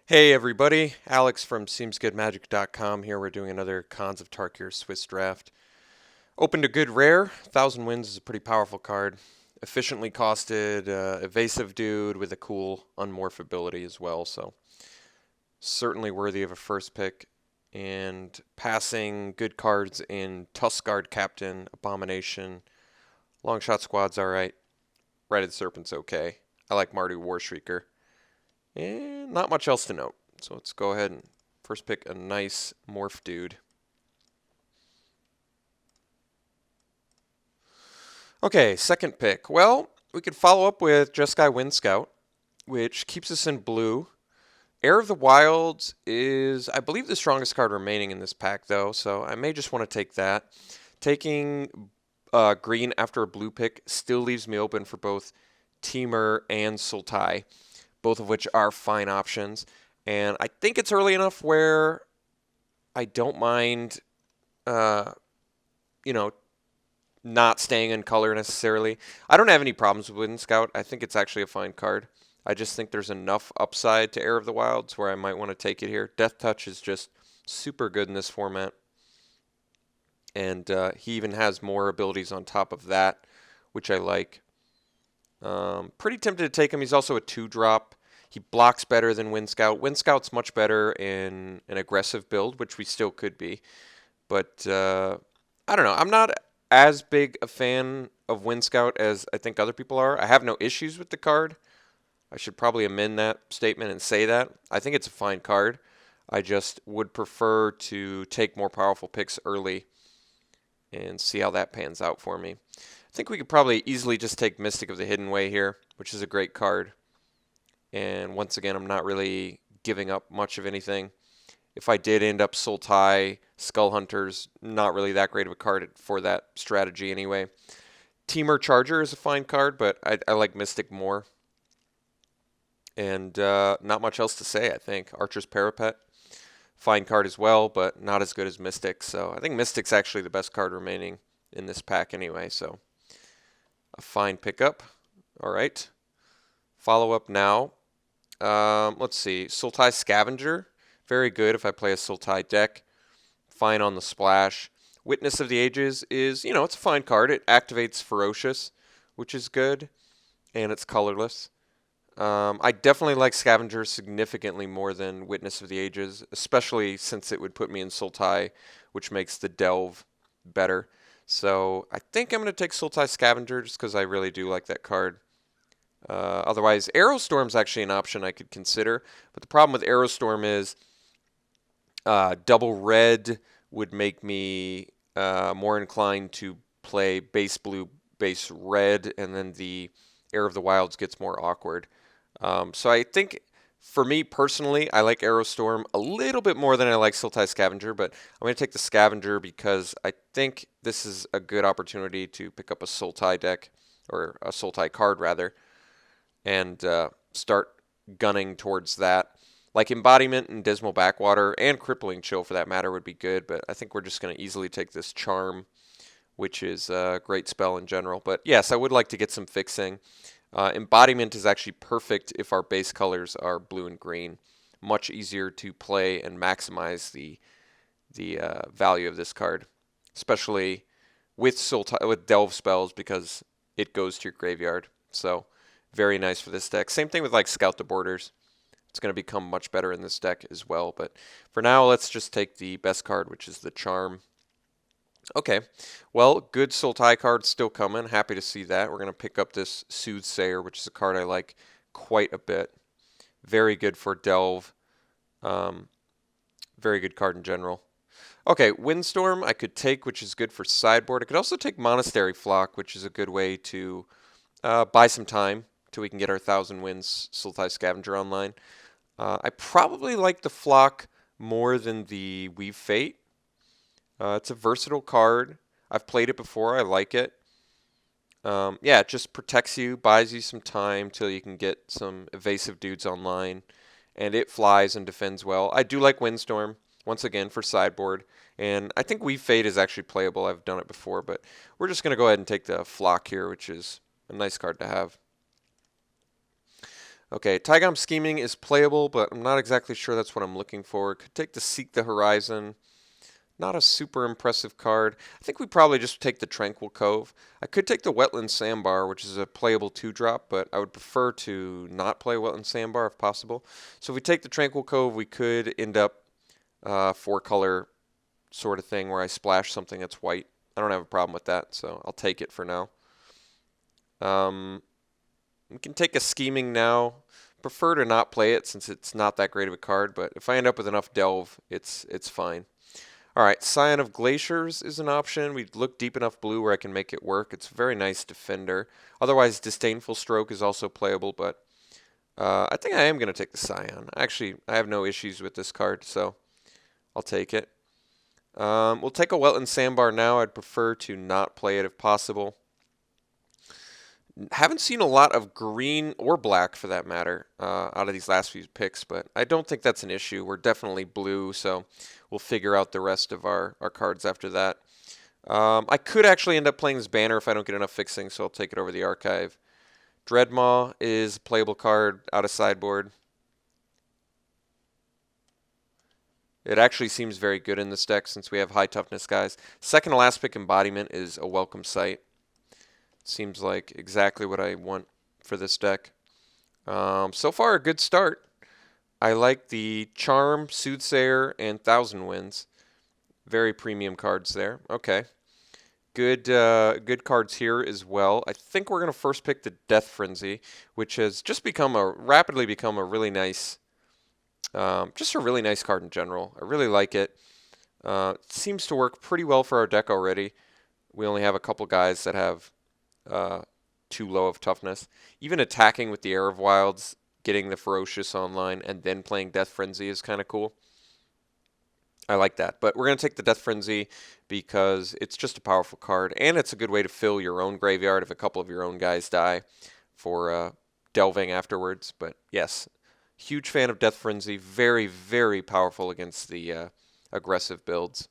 Hey everybody, Alex from SeemsGoodMagic.com here. We're doing another Khans of Tarkir Swiss draft. Open to good rare. 1,000 Wins is a pretty powerful card. Efficiently costed, evasive dude with a cool unmorph ability as well, so certainly worthy of a first pick. And passing good cards in Tuskguard Captain, Abomination, Longshot Squad's alright. Red Serpent's okay. I like Mardu Warshrieker. And not much else to note. So let's go ahead and first pick a nice morph dude. Okay, second pick. Well, we could follow up with Jeskai Wind Scout, which keeps us in blue. Heir of the Wilds is, I believe, the strongest card remaining in this pack, though, so I may just want to take that. Taking green after a blue pick still leaves me open for both Teamer and Sultai, both of which are fine options. And I think it's early enough where I don't mind, uh, you know, not staying in color necessarily. I don't have any problems with Wind Scout. I think it's actually a fine card. I just think there's enough upside to Heir of the Wilds where I might want to take it here. Death Touch is just super good in this format. And he even has more abilities on top of that, which I like. Pretty tempted to take him. He's also a 2-drop. He blocks better than Wind Scout. Wind Scout's much better in an aggressive build, which we still could be. But I don't know. I'm not as big a fan of Wind Scout as I think other people are. I have no issues with the card. I should probably amend that statement and say that. I think it's a fine card. I just would prefer to take more powerful picks early and see how that pans out for me. I think we could probably easily just take Mystic of the Hidden Way here, which is a great card. And once again, I'm not really giving up much of anything. If I did end up Sultai, Skull Hunter's not really that great of a card for that strategy anyway. Teamer Charger is a fine card, but I like Mystic more. And not much else to say, I think. Archer's Parapet, fine card as well, but not as good as Mystic. So I think Mystic's actually the best card remaining in this pack anyway. So a fine pickup. All right. Follow up now. Let's see. Sultai Scavenger. Very good if I play a Sultai deck. Fine on the splash. Witness of the Ages is, it's a fine card. It activates Ferocious, which is good, and it's colorless. I definitely like Scavenger significantly more than Witness of the Ages, especially since it would put me in Sultai, which makes the Delve better. So I think I'm going to take Sultai Scavenger just because I really do like that card. Otherwise, Aerostorm's actually an option I could consider, but the problem with Aerostorm is double red would make me more inclined to play base blue, base red, and then the Heir of the Wilds gets more awkward. So I think, for me personally, I like Aerostorm a little bit more than I like Sultai Scavenger, but I'm going to take the Scavenger because I think this is a good opportunity to pick up a Sultai deck, or a Sultai card rather, and start gunning towards that. Like Embodiment and Dismal Backwater and Crippling Chill for that matter would be good, but I think we're just going to easily take this Charm, which is a great spell in general. But yes, I would like to get some fixing. Embodiment is actually perfect if our base colors are blue and green. Much easier to play and maximize the value of this card, especially with Delve spells because it goes to your graveyard. So very nice for this deck. Same thing with like Scout the Borders. It's going to become much better in this deck as well. But for now, let's just take the best card, which is the Charm. Okay, well, good Sultai card still coming. Happy to see that. We're going to pick up this Soothsayer, which is a card I like quite a bit. Very good for Delve. Very good card in general. Okay, Windstorm I could take, which is good for sideboard. I could also take Monastery Flock, which is a good way to buy some time till we can get our 1,000 Wins Sultai Scavenger online. I probably like the Flock more than the Weave Fate. It's a versatile card. I've played it before. I like it. Yeah, it just protects you, buys you some time till you can get some evasive dudes online, and it flies and defends well. I do like Windstorm, once again, for sideboard, and I think Weave Fate is actually playable. I've done it before, but we're just going to go ahead and take the Flock here, which is a nice card to have. Okay, Taigam Scheming is playable, but I'm not exactly sure that's what I'm looking for. Could take the Seek the Horizon. Not a super impressive card. I think we probably just take the Tranquil Cove. I could take the Wetland Sandbar, which is a playable 2-drop, but I would prefer to not play Wetland Sandbar if possible. So if we take the Tranquil Cove, we could end up 4-color sort of thing where I splash something that's white. I don't have a problem with that, so I'll take it for now. We can take a Scheming now. Prefer to not play it since it's not that great of a card, but if I end up with enough Delve, it's fine. All right, Scion of Glaciers is an option. We look deep enough blue where I can make it work. It's a very nice defender. Otherwise, Disdainful Stroke is also playable, but I think I am going to take the Scion. Actually, I have no issues with this card, so I'll take it. We'll take a Wetland Sandbar now. I'd prefer to not play it if possible. Haven't seen a lot of green or black, for that matter, out of these last few picks, but I don't think that's an issue. We're definitely blue, so we'll figure out the rest of our cards after that. I could actually end up playing this Banner if I don't get enough fixing, so I'll take it over the archive. Dreadmaw is a playable card out of sideboard. It actually seems very good in this deck since we have high toughness guys. Second to last pick, Embodiment, is a welcome sight. Seems like exactly what I want for this deck. So far, a good start. I like the Charm, Soothsayer, and Thousand Winds. Very premium cards there. Okay. Good cards here as well. I think we're going to first pick the Death Frenzy, which has just rapidly become a really nice, just a really nice card in general. I really like it. It seems to work pretty well for our deck already. We only have a couple guys that have too low of toughness. Even attacking with the Air of Wilds, getting the Ferocious online, and then playing Death Frenzy is kind of cool. I like that. But we're going to take the Death Frenzy because it's just a powerful card, and it's a good way to fill your own graveyard if a couple of your own guys die for delving afterwards. But yes, huge fan of Death Frenzy. Very, very powerful against the aggressive builds.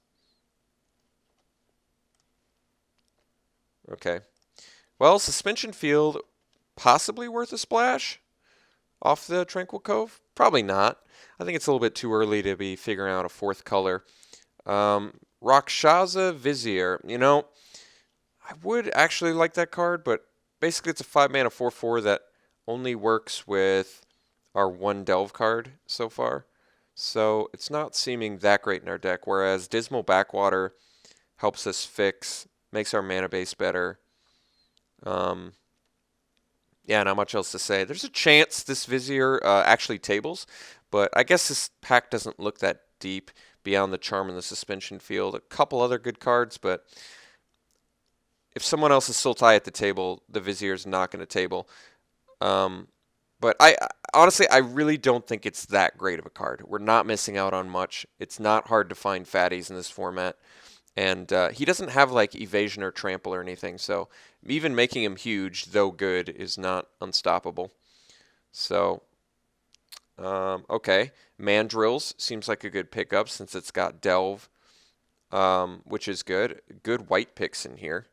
Okay. Well, Suspension Field, possibly worth a splash off the Tranquil Cove? Probably not. I think it's a little bit too early to be figuring out a 4th color. Rakshasa Vizier. You know, I would actually like that card, but basically it's a 5-mana 4/4 that only works with our 1 Delve card so far. So it's not seeming that great in our deck, whereas Dismal Backwater helps us fix, makes our mana base better. Yeah, not much else to say. There's a chance this Vizier actually tables, but I guess this pack doesn't look that deep beyond the Charm and the Suspension Field. A couple other good cards, but if someone else is Sultai at the table, the Vizier's not going to table. But I honestly, I really don't think it's that great of a card. We're not missing out on much. It's not hard to find fatties in this format. And he doesn't have like evasion or trample or anything, so even making him huge, though good, is not unstoppable. So, okay. Mandrills seems like a good pickup since it's got Delve, which is good. Good white picks in here.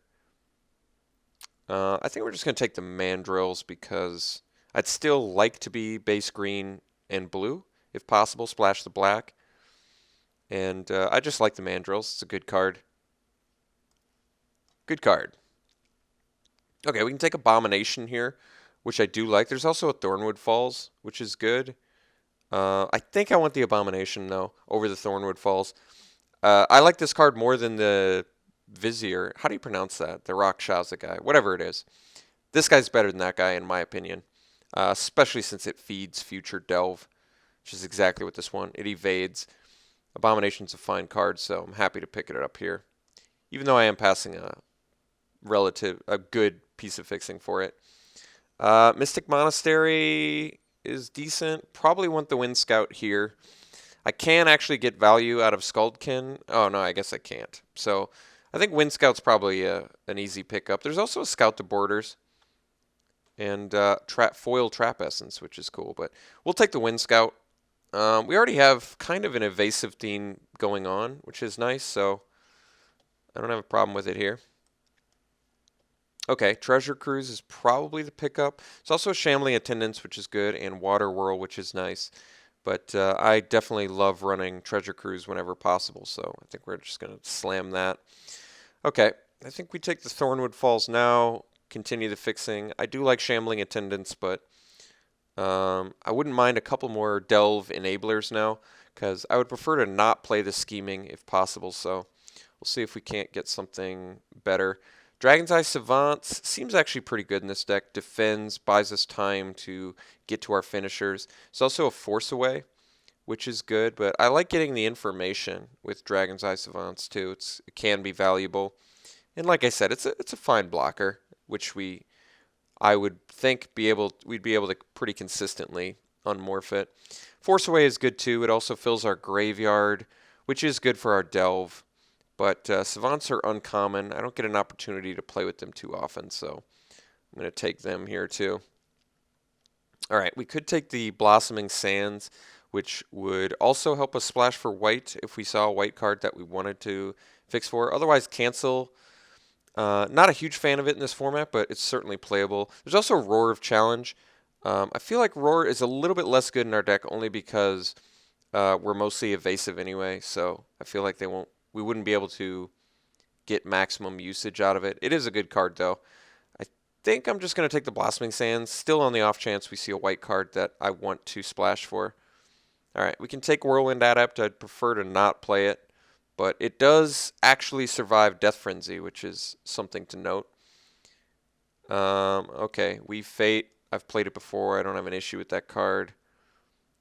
I think we're just going to take the Mandrills because I'd still like to be base green and blue, if possible, splash the black. And I just like the Mandrills. It's a good card. Good card. Okay, we can take Abomination here, which I do like. There's also a Thornwood Falls, which is good. I think I want the Abomination, though, over the Thornwood Falls. I like this card more than the Vizier. How do you pronounce that? The Rakshasa guy. Whatever it is. This guy's better than that guy, in my opinion. Especially since it feeds future Delve, which is exactly what this one. It evades. Abomination's a fine card, so I'm happy to pick it up here. Even though I am passing a good piece of fixing for it. Mystic Monastery is decent. Probably want the Wind Scout here. I can actually get value out of Skuldkin. Oh, no, I guess I can't. So I think Wind Scout's probably an easy pickup. There's also a Scout to Borders and Foil Trap Essence, which is cool. But we'll take the Wind Scout. We already have kind of an evasive theme going on, which is nice, so I don't have a problem with it here. Okay, Treasure Cruise is probably the pickup. It's also Shambling Attendants, which is good, and Water Whirl, which is nice. But I definitely love running Treasure Cruise whenever possible, so I think we're just going to slam that. Okay, I think we take the Thornwood Falls now, continue the fixing. I do like Shambling Attendants, but I wouldn't mind a couple more Delve Enablers now, because I would prefer to not play the Scheming if possible, so we'll see if we can't get something better. Dragon's Eye Savants seems actually pretty good in this deck. Defends, buys us time to get to our finishers. It's also a force away, which is good, but I like getting the information with Dragon's Eye Savants too. It can be valuable. And like I said, it's a fine blocker, which I would think we'd be able to pretty consistently unmorph it. Force away is good too. It also fills our graveyard, which is good for our delve. But Savants are uncommon. I don't get an opportunity to play with them too often, so I'm going to take them here too. All right, we could take the Blossoming Sands, which would also help us splash for white if we saw a white card that we wanted to fix for. Otherwise, cancel. Not a huge fan of it in this format, but it's certainly playable. There's also Roar of Challenge. I feel like Roar is a little bit less good in our deck only because we're mostly evasive anyway, so I feel like we wouldn't be able to get maximum usage out of it. It is a good card, though. I think I'm just going to take the Blossoming Sands, still on the off chance we see a white card that I want to splash for. All right, we can take Whirlwind Adept. I'd prefer to not play it, but it does actually survive Death Frenzy, which is something to note. Okay, Weave Fate. I've played it before. I don't have an issue with that card.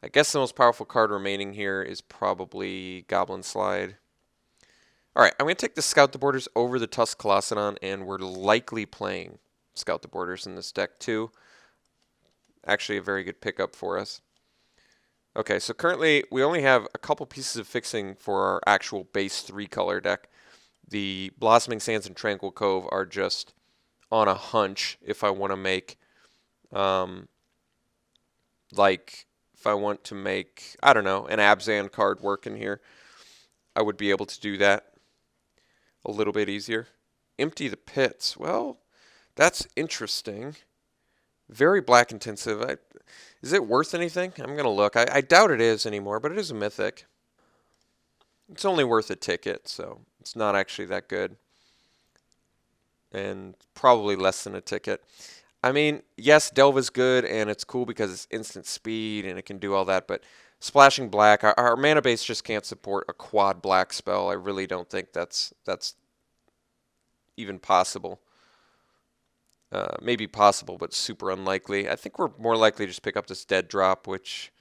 I guess the most powerful card remaining here is probably Goblin Slide. All right, I'm going to take the Scout the Borders over the Tusk Colossadon, and we're likely playing Scout the Borders in this deck too. Actually, a very good pickup for us. Okay, so currently we only have a couple pieces of fixing for our actual base 3-color deck. The Blossoming Sands and Tranquil Cove are just on a hunch if I want to make, if I want to make, I don't know, an Abzan card work in here, I would be able to do that a little bit easier. Empty the Pits. Well, that's interesting. Very black intensive. Is it worth anything? I'm going to look. I doubt it is anymore, but it is a mythic. It's only worth a ticket, so it's not actually that good. And probably less than a ticket. I mean, yes, Delve is good, and it's cool because it's instant speed, and it can do all that, but splashing black, our mana base just can't support a quad black spell. I really don't think that's even possible. Maybe possible, but super unlikely. I think we're more likely to just pick up this Dead Drop, which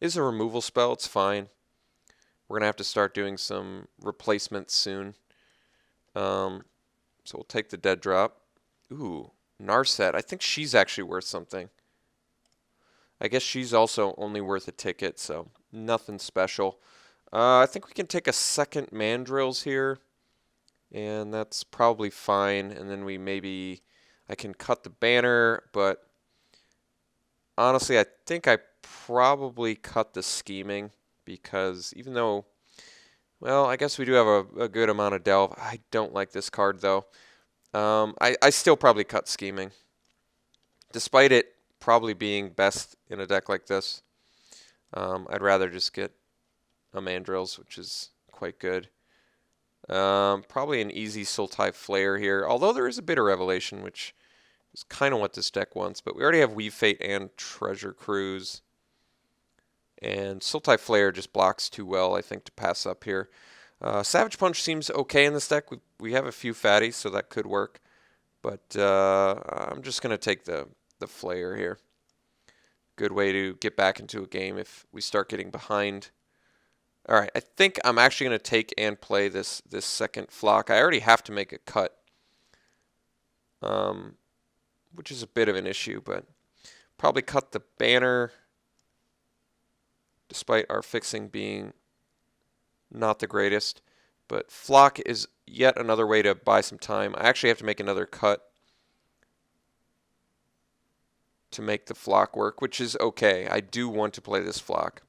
is a removal spell. It's fine. We're going to have to start doing some replacements soon. So we'll take the Dead Drop. Ooh, Narset. I think she's actually worth something. I guess she's also only worth a ticket, so nothing special. I think we can take a second Mandrills here, and that's probably fine. And then I can cut the banner, but honestly, I think I probably cut the Scheming because even though, well, I guess we do have a good amount of Delve. I don't like this card, though. I still probably cut Scheming. Despite it probably being best in a deck like this, I'd rather just get a Mandrills, which is quite good. Probably an easy Sultai Flare here, although there is a Bitter Revelation, which is kind of what this deck wants. But we already have Weave Fate and Treasure Cruise. And Sultai Flare just blocks too well, I think, to pass up here. Savage Punch seems okay in this deck. We have a few fatties, so that could work. But I'm just going to take the Flare here. Good way to get back into a game if we start getting behind. All right, I think I'm actually going to take and play this second Flock. I already have to make a cut, which is a bit of an issue, but probably cut the banner, despite our fixing being not the greatest. But Flock is yet another way to buy some time. I actually have to make another cut to make the Flock work, which is okay. I do want to play this Flock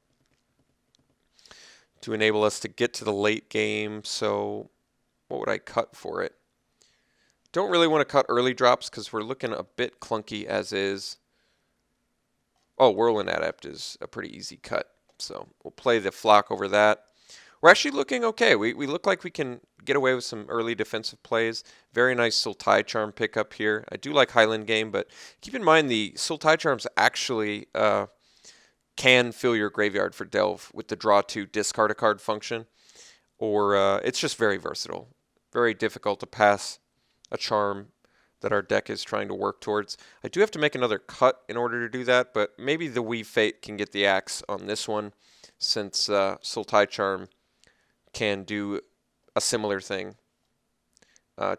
to enable us to get to the late game. So what would I cut for it? Don't really want to cut early drops because we're looking a bit clunky as is. Oh, Whirlwind Adept is a pretty easy cut. So we'll play the Flock over that. We're actually looking okay. We look like we can get away with some early defensive plays. Very nice Sultai Charm pickup here. I do like Highland Game, but keep in mind the Sultai Charms actually can fill your graveyard for Delve with the draw to discard a card function. Or it's just very versatile. Very difficult to pass a charm that our deck is trying to work towards. I do have to make another cut in order to do that, but maybe the Weave Fate can get the axe on this one, since Sultai Charm can do a similar thing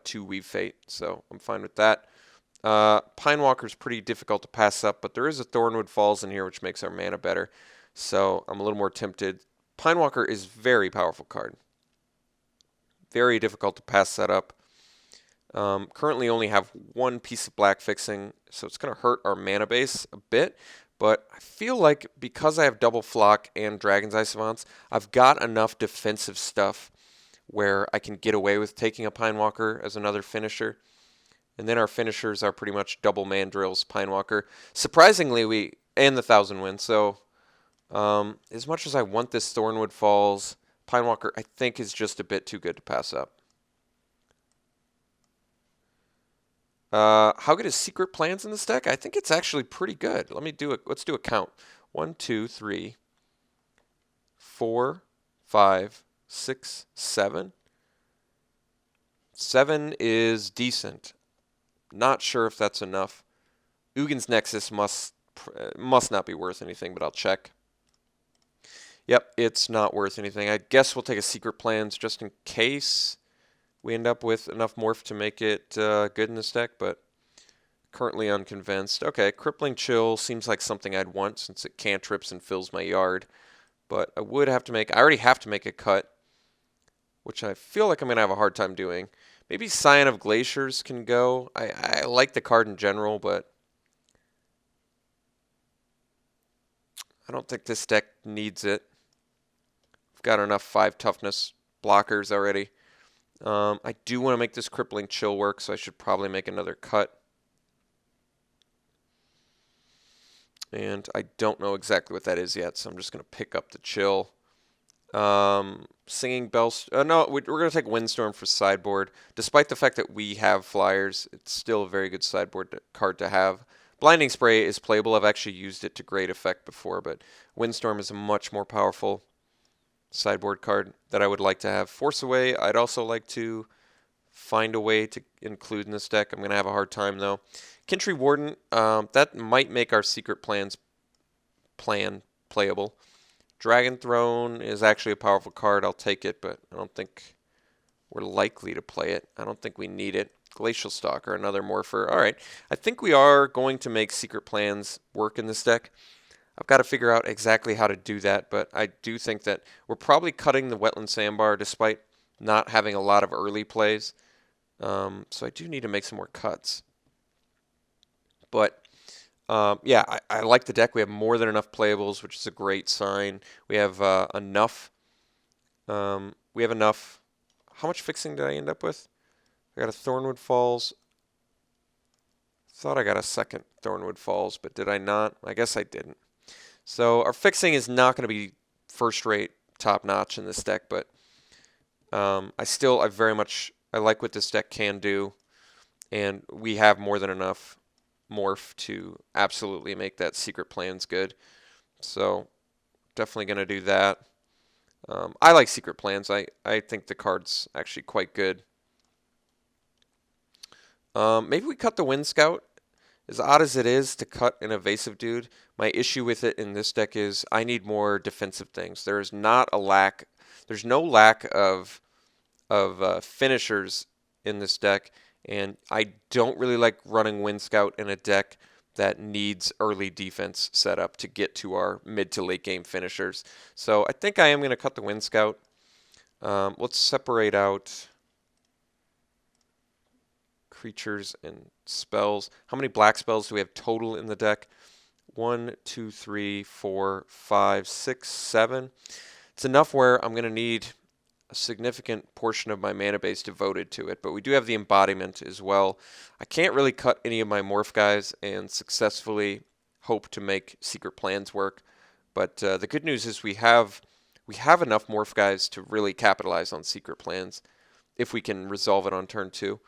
to Weave Fate, so I'm fine with that. Pine Walker's pretty difficult to pass up, but there is a Thornwood Falls in here, which makes our mana better, so I'm a little more tempted. Pine Walker is a very powerful card. Very difficult to pass that up. Currently only have one piece of black fixing, so it's going to hurt our mana base a bit. But I feel like because I have double Flock and Dragon's Eye Savants, I've got enough defensive stuff where I can get away with taking a Pine Walker as another finisher. And then our finishers are pretty much double Mandrills, Pine Walker. Surprisingly, and the Thousand Winds. So as much as I want this Thornwood Falls, Pine Walker I think is just a bit too good to pass up. How good is Secret Plans in this deck? I think it's actually pretty good. Let's do a count. 1, 2, 3, 4, 5, 6, 7. 7 is decent. Not sure if that's enough. Ugin's Nexus must not be worth anything, but I'll check. Yep, it's not worth anything. I guess we'll take a Secret Plans just in case we end up with enough morph to make it good in this deck, but currently unconvinced. Okay, Crippling Chill seems like something I'd want since it cantrips and fills my yard, but I already have to make a cut, which I feel like I'm going to have a hard time doing. Maybe Scion of Glaciers can go. I like the card in general, but I don't think this deck needs it. I've got enough 5 toughness blockers already. I do want to make this Crippling Chill work, so I should probably make another cut. And I don't know exactly what that is yet, so I'm just going to pick up the Chill. Singing Bells. No, we're going to take Windstorm for sideboard. Despite the fact that we have flyers, it's still a very good sideboard card to have. Blinding Spray is playable. I've actually used it to great effect before, but Windstorm is a much more powerful sideboard card that I would like to have. Force Away, I'd also like to find a way to include in this deck. I'm going to have a hard time, though. Kintry Warden, that might make our Secret Plans plan playable. Dragon Throne is actually a powerful card. I'll take it, but I don't think we're likely to play it. I don't think we need it. Glacial Stalker, another morpher. All right, I think we are going to make Secret Plans work in this deck. I've got to figure out exactly how to do that, but I do think that we're probably cutting the Wetland Sandbar despite not having a lot of early plays. So I do need to make some more cuts. But yeah, I like the deck. We have more than enough playables, which is a great sign. We have enough. We have enough. How much fixing did I end up with? I got a Thornwood Falls. Thought I got a second Thornwood Falls, but did I not? I guess I didn't. So our fixing is not going to be first-rate, top-notch in this deck, but I like what this deck can do, and we have more than enough morph to absolutely make that Secret Plans good. So definitely going to do that. I like Secret Plans. I think the card's actually quite good. Maybe we cut the Wind Scout. As odd as it is to cut an evasive dude, my issue with it in this deck is I need more defensive things. There's no lack of finishers in this deck, and I don't really like running Wind Scout in a deck that needs early defense setup to get to our mid to late game finishers. So I think I am going to cut the Wind Scout. Let's separate out creatures and spells. How many black spells do we have total in the deck? 1, 2, 3, 4, 5, 6, 7. It's enough where I'm going to need a significant portion of my mana base devoted to it, but we do have the embodiment as well. I can't really cut any of my morph guys and successfully hope to make secret plans work, but the good news is we have enough morph guys to really capitalize on secret plans if we can resolve it on turn 2.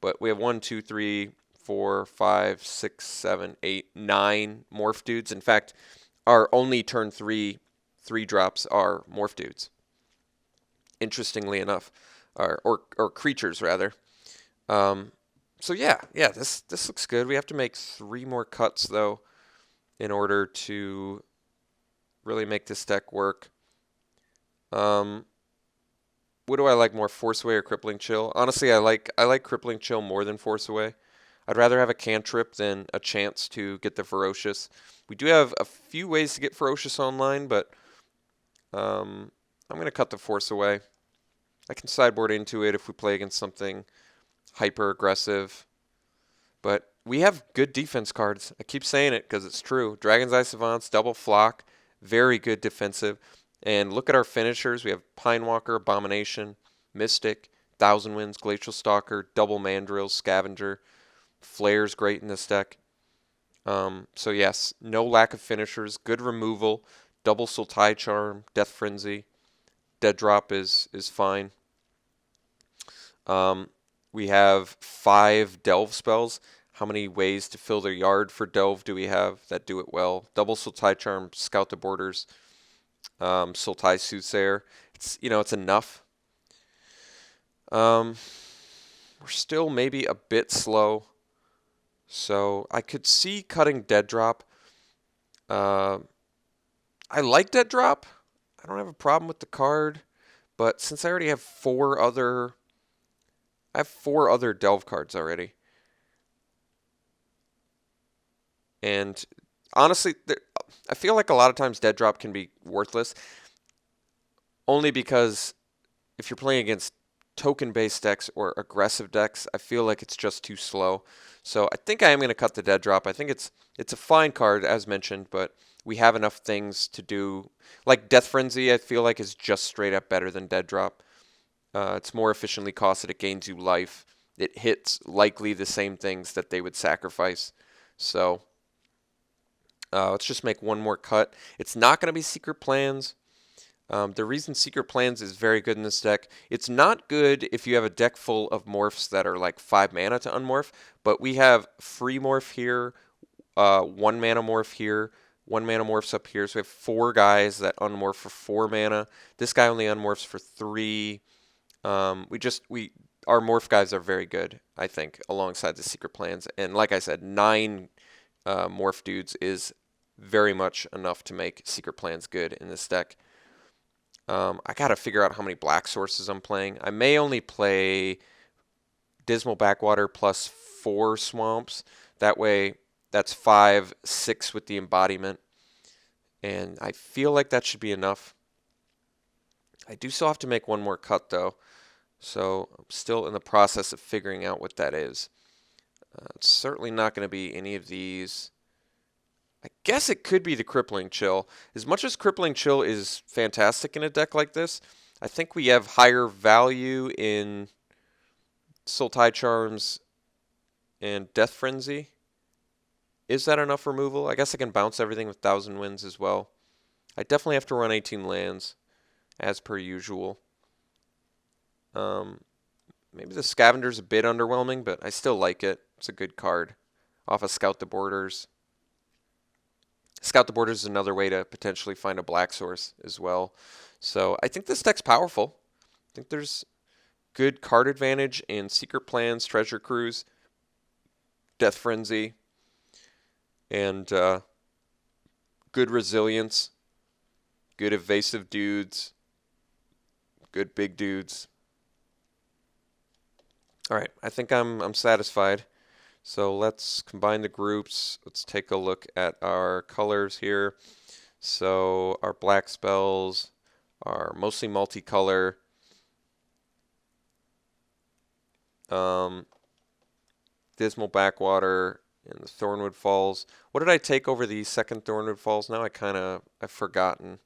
But we have 1, 2, 3, 4, 5, 6, 7, 8, 9 morph dudes. In fact, our only turn 3 drops are morph dudes, interestingly enough, or creatures rather. So yeah, this looks good. We have to make 3 more cuts though in order to really make this deck work. What do I like more, Force Away or Crippling Chill? Honestly, I like Crippling Chill more than Force Away. I'd rather have a cantrip than a chance to get the Ferocious. We do have a few ways to get Ferocious online, but I'm going to cut the Force Away. I can sideboard into it if we play against something hyper aggressive. But we have good defense cards. I keep saying it because it's true. Dragon's Eye Savants, Double Flock, very good defensive. And look at our finishers. We have Pinewalker, Abomination, Mystic, Thousand Winds, Glacial Stalker, Double Mandrills, Scavenger. Flare's great in this deck. So yes, no lack of finishers. Good removal. Double Sultai Charm, Death Frenzy. Dead Drop is fine. We have 5 Delve spells. How many ways to fill their yard for Delve do we have that do it well? Double Sultai Charm, Scout the Borders. Sultai Soothsayer. It's enough. We're still maybe a bit slow, so I could see cutting Dead Drop. I like Dead Drop. I don't have a problem with the card, but since I already have 4 other Delve cards already, and honestly, I feel like a lot of times Dead Drop can be worthless, only because if you're playing against token-based decks or aggressive decks, I feel like it's just too slow. So I think I am going to cut the Dead Drop. I think it's a fine card, as mentioned, but we have enough things to do. Like Death Frenzy, I feel like is just straight up better than Dead Drop. It's more efficiently costed. It gains you life. It hits likely the same things that they would sacrifice. So let's just make one more cut. It's not going to be Secret Plans. The reason Secret Plans is very good in this deck, it's not good if you have a deck full of morphs that are like 5 mana to unmorph, but we have free morph here, 1 mana morph here, 1 mana morphs up here, so we have 4 guys that unmorph for 4 mana. This guy only unmorphs for 3. Our morph guys are very good, I think, alongside the Secret Plans, and like I said, 9 morph dudes is very much enough to make Secret Plans good in this deck. I got to figure out how many black sources I'm playing. I may only play Dismal Backwater plus 4 swamps. That way, that's 5, 6 with the embodiment. And I feel like that should be enough. I do still have to make one more cut, though. So I'm still in the process of figuring out what that is. It's certainly not going to be any of these. I guess it could be the Crippling Chill. As much as Crippling Chill is fantastic in a deck like this, I think we have higher value in Sultai Charms and Death Frenzy. Is that enough removal? I guess I can bounce everything with Thousand Winds as well. I definitely have to run 18 lands, as per usual. Maybe the Scavenger's a bit underwhelming, but I still like it. It's a good card. Off of Scout the Borders. Scout the Borders is another way to potentially find a black source as well. So I think this deck's powerful. I think there's good card advantage in Secret Plans, Treasure Cruise, Death Frenzy, and good resilience, good evasive dudes, good big dudes. All right, I think I'm satisfied. So let's combine the groups. Let's take a look at our colors here. So our black spells are mostly multicolor. Dismal Backwater and the Thornwood Falls. What did I take over the second Thornwood Falls? Now I've forgotten.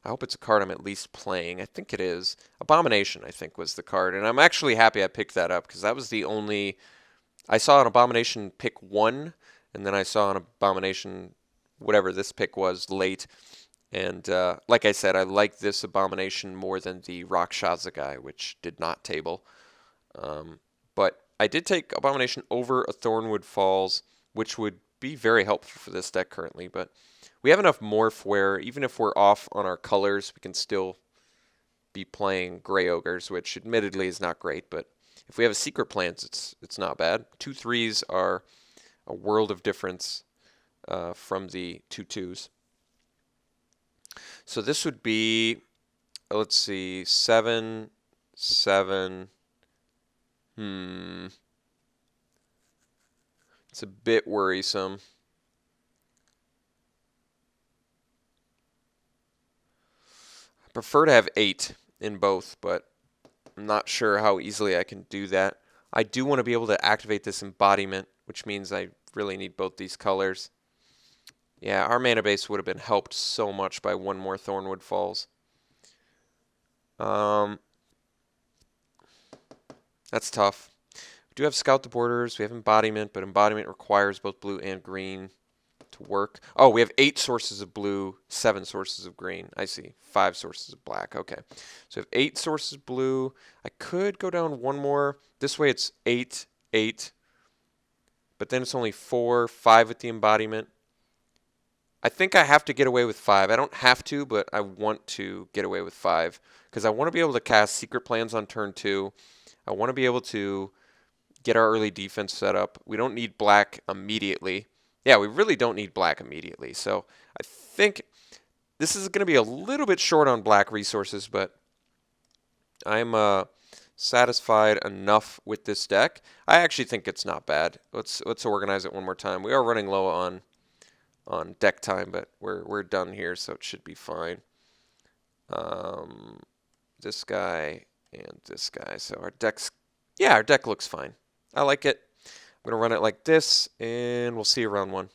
I hope it's a card I'm at least playing. I think it is. Abomination, I think, was the card. And I'm actually happy I picked that up because that was the only... I saw an Abomination pick 1, and then I saw an Abomination, whatever this pick was, late. And like I said, I like this Abomination more than the Rakshasa guy, which did not table. But I did take Abomination over a Thornwood Falls, which would be very helpful for this deck currently. But we have enough morph where even if we're off on our colors, we can still be playing Gray Ogres, which admittedly is not great. But if we have a Secret Plans, it's not bad. 2/3s are a world of difference from the 2/2s. So this would be, let's see, 7, 7. It's a bit worrisome. I prefer to have 8 in both, but I'm not sure how easily I can do that. I do want to be able to activate this embodiment, which means I really need both these colors. Yeah, our mana base would have been helped so much by one more Thornwood Falls. That's tough. We do have Scout the Borders, we have Embodiment, but Embodiment requires both blue and green to work. Oh, we have 8 sources of blue, 7 sources of green. I see. 5 sources of black. Okay. So we have 8 sources of blue. I could go down one more. This way it's 8, 8. But then it's only 4, 5 with the embodiment. I think I have to get away with 5. I don't have to, but I want to get away with 5. Because I want to be able to cast Secret Plans on turn 2. I want to be able to get our early defense set up. We don't need black immediately. Yeah, we really don't need black immediately. So I think this is going to be a little bit short on black resources, but I'm satisfied enough with this deck. I actually think it's not bad. Let's organize it one more time. We are running low on deck time, but we're done here, so it should be fine. This guy and this guy. So our deck looks fine. I like it. I'm going to run it like this, and we'll see you round 1.